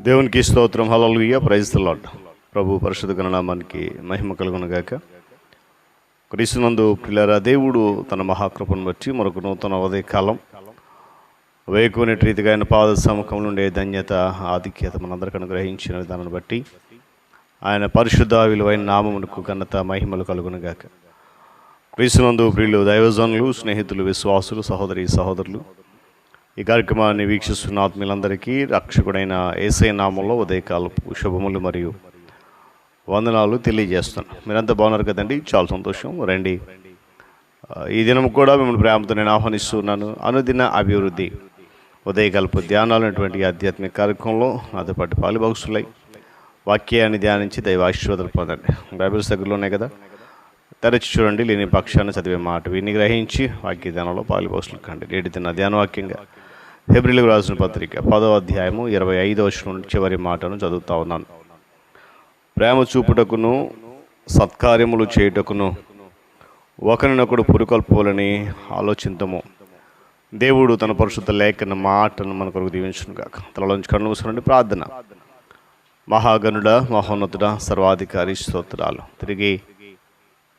దేవునికి స్తోత్రం. Hallelujah. Praise the Lord. ప్రభు పరిశుద్ధ గణనామానికి మహిమ కలుగునుగాక. క్రీస్తునందు ప్రియులారా, దేవుడు తన మహాకృపను బట్టి మరొక నూతన ఉదయకాలం వేకునే రీతిగా ఆయన పాద సముఖం నుండే ధన్యత ఆధిక్యత మనందరికీ అనుగ్రహించిన విధానాన్ని బట్టి ఆయన పరిశుద్ధ విలువైన నామమునకు ఘనత మహిమలు కలుగునుగాక. క్రీస్తునందు ప్రియులు, దైవజనులు, స్నేహితులు, విశ్వాసులు, సహోదరి సహోదరులు, ఈ కార్యక్రమాన్ని వీక్షిస్తున్న ఆత్మీయులందరికీ రక్షకుడైన యేసయ్య నామంలో ఉదయకాలపు శుభములు మరియు వందనాలు తెలియజేస్తున్నాను. మీరంతా బాగున్నారు కదండి? చాలా సంతోషం. రండి, ఈ దినం కూడా మిమ్మల్ని ప్రేమతో నేను ఆహ్వానిస్తున్నాను. అనుదిన అభివృద్ధి ఉదయకాలపు ధ్యానాలు అనేటువంటి ఆధ్యాత్మిక కార్యక్రమంలో నాతో పాటు పాలుభాగస్తులై వాక్యాన్ని ధ్యానించి దైవ ఆశీర్వాదాలు పొందండి. బైబిల్స్ దగ్గరలోనే కదా, తెరచి చూడండి. లేని పక్షాన్ని చదివే మాట విని గ్రహించి వాక్య ధ్యానంలో పాలుభాగస్తులు కండి. నేటి దిన ధ్యానవాక్యంగా హెబ్రీయులకు రాసిన పత్రిక 10వ అధ్యాయము 25వ వచనం నుండి చివరి మాటను చదువుతా ఉన్నాను. ప్రేమ చూపుటకును సత్కార్యములు చేయుటకును ఒకరినొకడు పురికొల్పోవాలని ఆలోచింతము. దేవుడు తన పరిశుద్ధ లేఖన మాటను మన కొరకు దీవించును గాక. తలలోంచి కన్ను మూసుకుని ప్రార్థన. మహాగణుడ, మహోన్నతుడ, సర్వాధికారి స్తోత్రాలు. తిరిగి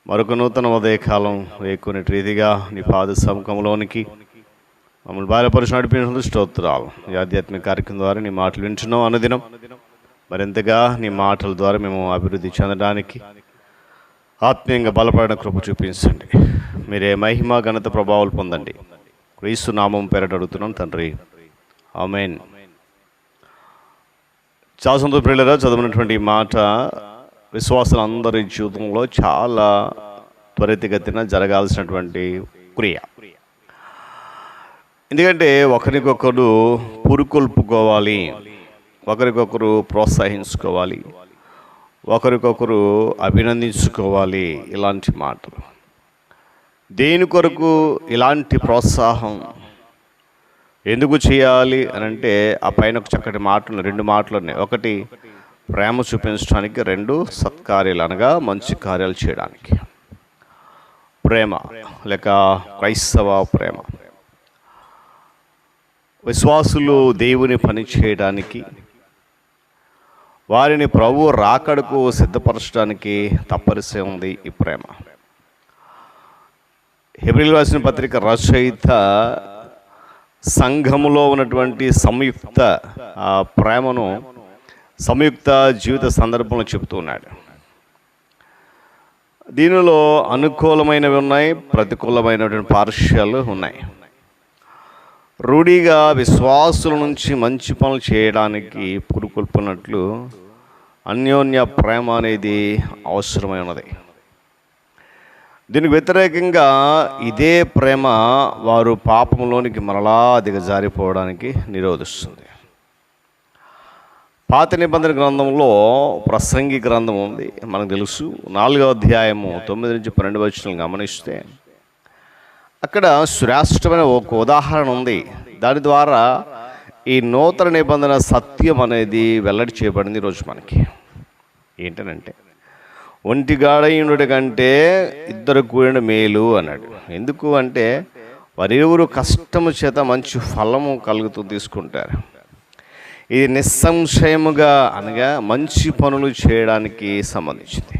మరొక నూతన ఉదయకాలం వేకునే రీతిగా నీ పాద సముఖంలోనికి మమ్మల్ని బాలపరుచు నడిపించిన స్తోత్రాలు. ఈ ఆధ్యాత్మిక కార్యక్రమం ద్వారా నీ మాటలు వింటున్నాం. అనుదినం మరింతగా నీ మాటల ద్వారా మేము అభివృద్ధి చెందడానికి ఆత్మీయంగా బలపడిన కృప చూపించండి. మీరే మహిమ ఘనత ప్రభావాలు పొందండి. క్రీస్తు నామం పేరట అడుగుతున్నాం తండ్రి, ఆమేన్. చాలా సంతోష ప్రియులారా, చదివినటువంటి మాట విశ్వాసులందరి జీవితంలో చాలా త్వరితగతిన జరగాల్సినటువంటి క్రియ. ఎందుకంటే ఒకరికొకరు పురుకొల్పుకోవాలి, ఒకరికొకరు ప్రోత్సహించుకోవాలి, ఒకరికొకరు అభినందించుకోవాలి. ఇలాంటి మాటలు దేని కొరకు ఇలాంటి ప్రోత్సాహం ఎందుకు చేయాలి అని అంటే, ఆ పైన ఒక చక్కటి మాటలు, రెండు మాటలు ఉన్నాయి. ఒకటి ప్రేమ చూపించడానికి, రెండు సత్కార్యాలు అనగా మంచి కార్యాలు చేయడానికి. ప్రేమ లేక క్రైస్తవ ప్రేమ. విశ్వాసులు దేవుని పని చేయడానికి, వారిని ప్రభు రాకడకు సిద్ధపరచడానికి తప్పనిసరి ఉంది ఈ ప్రేమ. హెబ్రీయులకు రాసిన పత్రిక రచయిత సంఘములో ఉన్నటువంటి సంయుక్త ప్రేమను సంయుక్త జీవిత సందర్భంలో చెబుతూ ఉన్నాడు. దీనిలో అనుకూలమైనవి ఉన్నాయి, ప్రతికూలమైనటువంటి పార్శ్యాలు ఉన్నాయి. రూఢిగా విశ్వాసుల నుంచి మంచి పనులు చేయడానికి పురుకొల్పున్నట్లు అన్యోన్య ప్రేమ అనేది అవసరమై ఉన్నది. దీనికి వ్యతిరేకంగా ఇదే ప్రేమ వారు పాపంలోనికి మరలా దిగజారిపోవడానికి నిరోధిస్తుంది. పాత నిబంధన గ్రంథంలో ప్రసంగి గ్రంథం ఉంది, మనకు తెలుసు. 4వ అధ్యాయము 9 నుంచి 12 వచనాలు గమనిస్తే అక్కడ శ్రేష్టమైన ఒక ఉదాహరణ ఉంది. దాని ద్వారా ఈ నూతన నిబంధన సత్యం అనేది వెల్లడి చేయబడింది ఈరోజు మనకి. ఏంటనంటే, ఒంటిగాడయునుడి కంటే ఇద్దరు కూడిన మేలు అన్నాడు. ఎందుకు అంటే, వారిరువురు కష్టము చేత మంచి ఫలము కలుగుతూ తీసుకుంటారు. ఇది నిస్సంశయముగా అనగా మంచి పనులు చేయడానికి సంబంధించింది.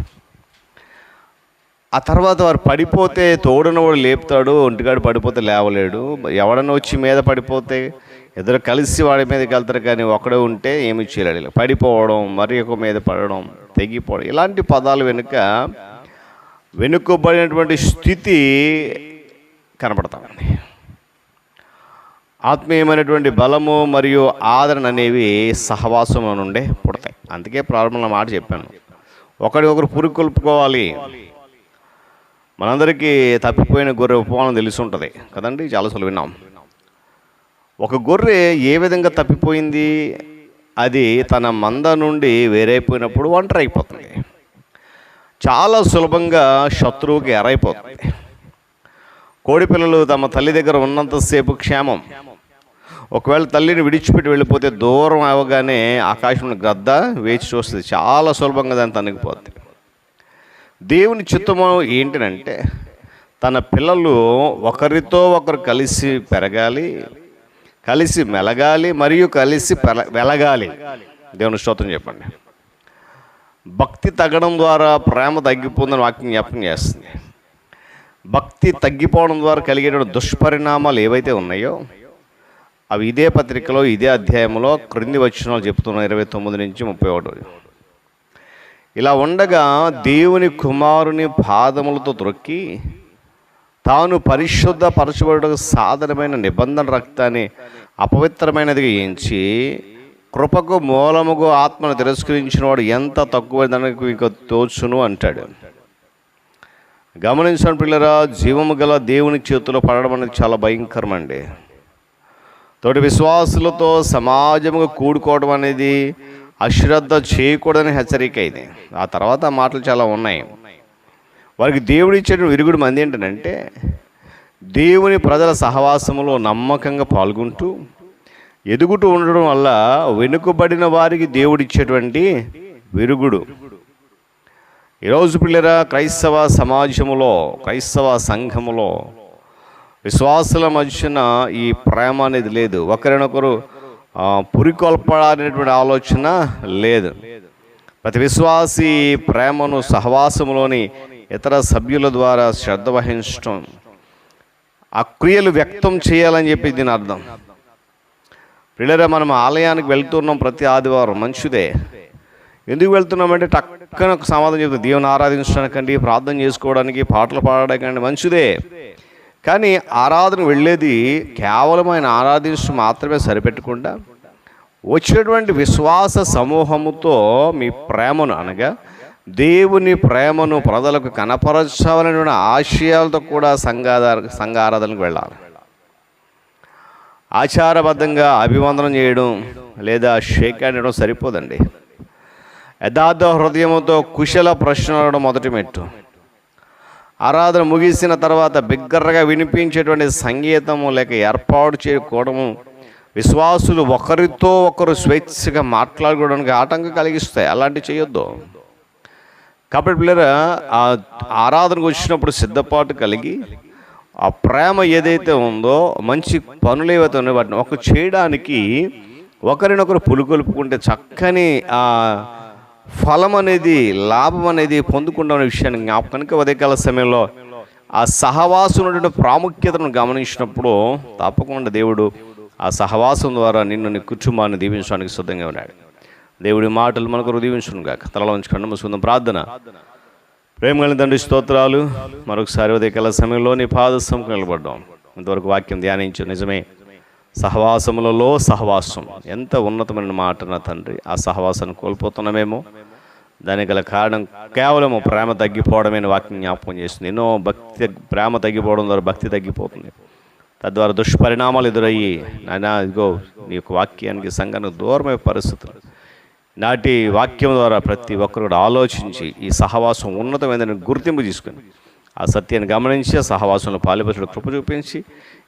ఆ తర్వాత వారు పడిపోతే తోడునవాడు లేపుతాడు, ఒంటిగాడు పడిపోతే లేవలేడు. ఎవడన్నా వచ్చి మీద పడిపోతే ఇద్దరు కలిసి వాడి మీదకి వెళ్తారు, కానీ ఒకడే ఉంటే ఏమి చేయలేడు. పడిపోవడం, మరి ఒక మీద పడడం, తెగిపోవడం, ఇలాంటి పదాలు వెనుకబడినటువంటి స్థితి కనపడతామండి. ఆత్మీయమైనటువంటి బలము మరియు ఆదరణ అనేవి సహవాసం నుండే పుడతాయి. అందుకే ప్రారంభంలో మాట చెప్పాను, ఒకరికొకరు పురుకొల్పుకోవాలి. మనందరికీ తప్పిపోయిన గొర్రె ఉపమానం తెలిసి ఉంటుంది కదండి, చాలాసార్లు విన్నాం. ఒక గొర్రె ఏ విధంగా తప్పిపోయింది? అది తన మంద నుండి వేరైపోయినప్పుడు ఒంటరి అయిపోతుంది. చాలా సులభంగా శత్రువుకి ఎరైపోతుంది. కోడిపిల్లలు తమ తల్లి దగ్గర ఉన్నంతసేపు క్షేమం. ఒకవేళ తల్లిని విడిచిపెట్టి వెళ్ళిపోతే దూరం అవగానే ఆకాశంలో గ్రద్ద వేచి చూస్తుంది, చాలా సులభంగా దాన్ని తనిగిపోతుంది. దేవుని చిత్తము ఏంటంటే, తన పిల్లలు ఒకరితో ఒకరు కలిసి పెరగాలి, కలిసి మెలగాలి మరియు కలిసి వెలగాలి. దేవుని స్తోత్రం చెప్పండి. భక్తి తగ్గడం ద్వారా ప్రేమ తగ్గిపోతుందని వాక్యం జ్ఞాపకం చేస్తుంది. భక్తి తగ్గిపోవడం ద్వారా కలిగేటువంటి దుష్పరిణామాలు ఏవైతే ఉన్నాయో అవి ఇదే పత్రికలో ఇదే అధ్యాయంలో క్రింది వచనాలు చెప్తున్నాం, 29 నుంచి 31. ఇలా ఉండగా దేవుని కుమారుని పాదములతో త్రొక్కి తాను పరిశుద్ధ పరచబడుటకు సాధనమైన నిబంధన రక్తాన్ని అపవిత్రమైనదిగా ఎంచి కృపకు మూలముగు ఆత్మను తిరస్కరించిన వాడు ఎంత తక్కువ దానికి ఇంకా తోచును అంటాడు. గమనించండి పిల్లరా, జీవము గల దేవుని చేతిలో పడడం అనేది చాలా భయంకరం అండి. తోటి విశ్వాసులతో సమాజముగా కూడుకోవడం అనేది అశ్రద్ధ చేయకూడదని హెచ్చరిక ఇది. ఆ తర్వాత మాటలు చాలా ఉన్నాయి. వారికి దేవుడు ఇచ్చే విరుగుడు మంది ఏంటంటే దేవుని ప్రజల సహవాసములో నమ్మకంగా పాల్గొంటూ ఎదుగుతూ ఉండడం వల్ల వెనుకబడిన వారికి దేవుడిచ్చేటువంటి విరుగుడు. ఈరోజు పిల్లరా, క్రైస్తవ సమాజములో, క్రైస్తవ సంఘములో విశ్వాసుల మధ్యన ఈ ప్రేమ అనేది లేదు. ఒకరినొకరు పురికొల్పడాలనేటువంటి ఆలోచన లేదు. ప్రతి విశ్వాసి ప్రేమను సహవాసములోని ఇతర సభ్యుల ద్వారా శ్రద్ధ వహించడం, ఆ క్రియలు వ్యక్తం చేయాలని చెప్పి దీని అర్థం. పిల్లరా, మనం ఆలయానికి వెళ్తున్నాం ప్రతి ఆదివారం, మంచిదే. ఎందుకు వెళ్తున్నామంటే టక్కన ఒక సమాధానం చెప్తుంది, దేవుని ఆరాధించడానికండి, ప్రార్థన చేసుకోవడానికి, పాటలు పాడడానికండి, మంచిదే. కానీ ఆరాధన వెళ్ళేది కేవలం ఆయన ఆరాధించడం మాత్రమే సరిపెట్టకుండా వచ్చినటువంటి విశ్వాస సమూహముతో మీ ప్రేమను, అనగా దేవుని ప్రేమను ప్రజలకు కనపరచాలనే ఆశయాలతో కూడా సంఘ ఆరాధనకు వెళ్ళాలి. ఆచారబద్ధంగా అభివందనం చేయడం లేదా షేక్ హ్యాండ్ చేయడం సరిపోదండి. యథార్థ హృదయముతో కుశల ప్రశ్నలు మొదటి మెట్టు. ఆరాధన ముగిసిన తర్వాత బిగ్గరగా వినిపించేటువంటి సంగీతము లేక ఏర్పాటు చేయకపోవడము విశ్వాసులు ఒకరితో ఒకరు స్వేచ్ఛగా మాట్లాడుకోవడానికి ఆటంకం కలిగిస్తాయి. అలాంటివి చేయొద్దు. కాబట్టి పిల్లరా, ఆ ఆరాధనకు వచ్చినప్పుడు సిద్ధపాటు కలిగి ఆ ప్రేమ ఏదైతే ఉందో, మంచి పనులు ఏవైతే ఉన్నాయో వాటిని ఒక చేయడానికి ఒకరినొకరు పులుకొల్పుకుంటే చక్కని ఆ ఫలం అనేది, లాభం అనేది పొందుకుంటామనే విషయాన్ని జ్ఞాపకానికి ఉదయకాల సమయంలో ఆ సహవాసం ఉన్నటువంటి ప్రాముఖ్యతను గమనించినప్పుడు తప్పకుండా దేవుడు ఆ సహవాసం ద్వారా నిన్ను, నీ కుటుంబాన్ని దీవించడానికి సిద్ధంగా ఉన్నాడు. దేవుడి మాటలు మనకు దీవించును గాక. తలలో ఉంచుకోండి, ముసుకుందాం. ప్రార్థన. ప్రేమగల తండ్రి, స్తోత్రాలు. మరొకసారి ఉదయకాల సమయంలో నీ పాదసంకు నిలబడ్డాం. ఇంతవరకు వాక్యం ధ్యానించు. నిజమే, సహవాసములలో సహవాసం ఎంత ఉన్నతమైన మాట నా తండ్రి. ఆ సహవాసాన్ని కోల్పోతున్నామేమో, దానికి గల కారణం కేవలము ప్రేమ తగ్గిపోవడమే వాక్యం జ్ఞాపకం చేస్తుంది. ఎన్నో ప్రేమ తగ్గిపోవడం ద్వారా భక్తి తగ్గిపోతుంది. తద్వారా దుష్పరిణామాలు ఎదురయ్యి నాయనా, ఇదిగో నీ యొక్క వాక్యానికి సంఘానికి దూరమైన పరిస్థితులు. నాటి వాక్యం ద్వారా ప్రతి ఒక్కరు కూడా ఆలోచించి ఈ సహవాసం ఉన్నతమైనదని గుర్తింపు తీసుకుని ఆ సత్యాన్ని గమనించి ఆ సహవాసంలో పాలుపరచడం కృప చూపించి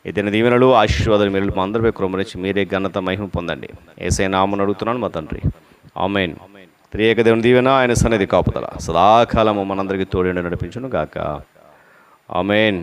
ఏదైనా దీవెనలు, ఆశీర్వాదాలు మీరు మా అందరిపై కృమరించి మీరే ఘనత మహిమ పొందండి. యేసయ్య నామమున అడుగుతున్నాను మా తండ్రి, ఆమేన్. త్రియేక దేవుని దీవెన, ఆయన సన్నిధి కాపుదల సదాకాలము మనందరికీ తోడు నడిపించును గాక. ఆమేన్.